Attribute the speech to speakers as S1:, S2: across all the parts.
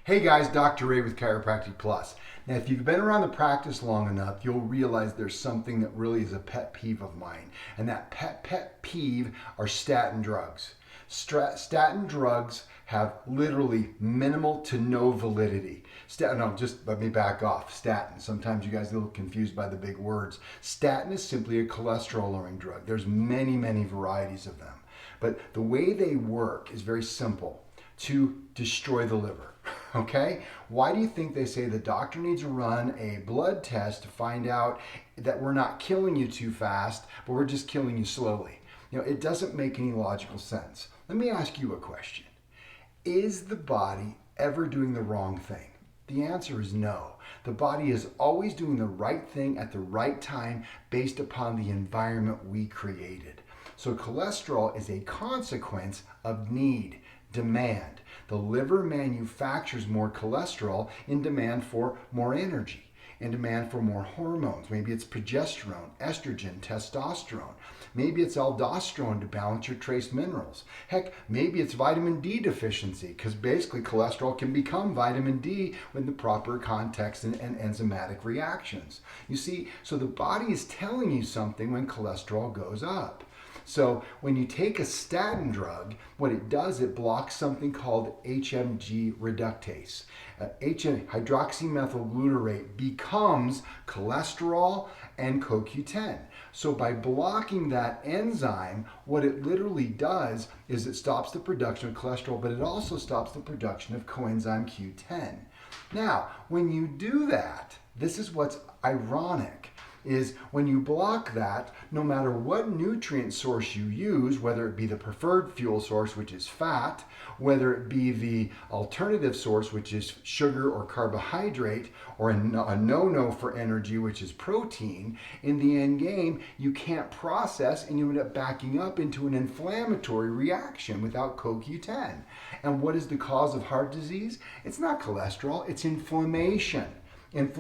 S1: Hey guys, Dr. Ray with Chiropractic Plus. Now, if you've been around the practice long enough, you'll realize there's something that really is a pet peeve of mine. And that pet peeve are statin drugs. Statin drugs have literally minimal to no validity. No, just let me back off. Statin. Sometimes you guys are a little confused by the big words. Statin is simply a cholesterol lowering drug. There's many varieties of them. But the way they work is very simple: to destroy the liver. Okay? Why do you think they say the doctor needs to run a blood test to find out that we're not killing you too fast, but we're just killing you slowly? It doesn't make any logical sense. Let me ask you a question. Is the body ever doing the wrong thing? The answer is no. The body is always doing the right thing at the right time based upon the environment we created. So cholesterol is a consequence of need, demand. The liver manufactures more cholesterol in demand for more energy, in demand for more hormones. Maybe it's progesterone, estrogen, testosterone. Maybe it's aldosterone to balance your trace minerals. Heck, maybe it's vitamin D deficiency, because basically cholesterol can become vitamin D in the proper context and enzymatic reactions. You see, so the body is telling you something when cholesterol goes up. So when you take a statin drug, what it does, it blocks something called HMG reductase. Hydroxymethylglutarate becomes cholesterol and CoQ10. So by blocking that enzyme, what it literally does is it stops the production of cholesterol, but it also stops the production of coenzyme Q10. Now, when you do that, this is what's ironic, is when you block that, no matter what nutrient source you use, whether it be the preferred fuel source, which is fat, whether it be the alternative source, which is sugar or carbohydrate, or a no-no for energy, which is protein, in the end game, you can't process and you end up backing up into an inflammatory reaction without CoQ10. And what is the cause of heart disease? It's not cholesterol, it's inflammation in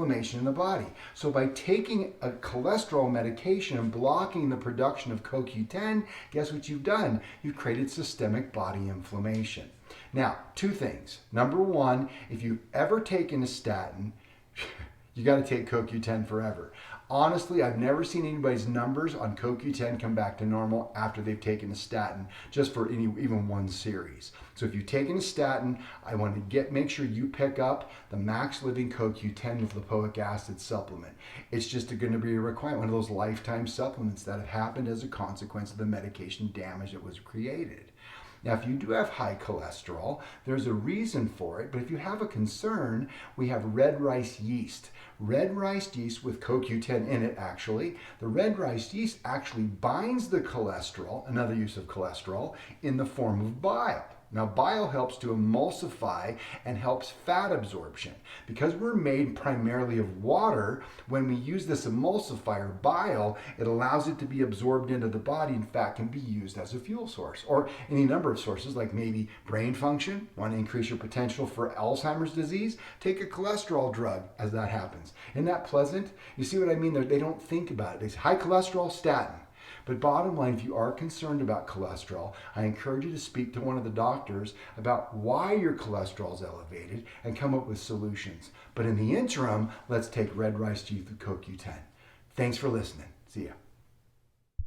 S1: the body. So by taking a cholesterol medication and blocking the production of CoQ10, guess what you've done? You've created systemic body inflammation. Now, two things. Number one, if you've ever taken a statin, you got to take CoQ10 forever. Honestly, I've never seen anybody's numbers on CoQ10 come back to normal after they've taken a statin, just for even one series. So if you've taken a statin, I want to make sure you pick up the Max Living CoQ10 with lipoic acid supplement. It's just going to be a requirement, one of those lifetime supplements that have happened as a consequence of the medication damage that was created. Now, if you do have high cholesterol, there's a reason for it, but if you have a concern, we have red rice yeast. Red rice yeast with CoQ10 in it, actually. The red rice yeast actually binds the cholesterol, another use of cholesterol, in the form of bile. Now, bile helps to emulsify and helps fat absorption. Because we're made primarily of water, when we use this emulsifier, bile, it allows it to be absorbed into the body, and fat can be used as a fuel source. Or any number of sources, like maybe brain function, want to increase your potential for Alzheimer's disease, take a cholesterol drug as that happens. Isn't that pleasant? You see what I mean? They don't think about it. They say high cholesterol, statin. But bottom line, if you are concerned about cholesterol, I encourage you to speak to one of the doctors about why your cholesterol is elevated and come up with solutions. But in the interim, let's take red rice yeast with CoQ10. Thanks for listening. See ya.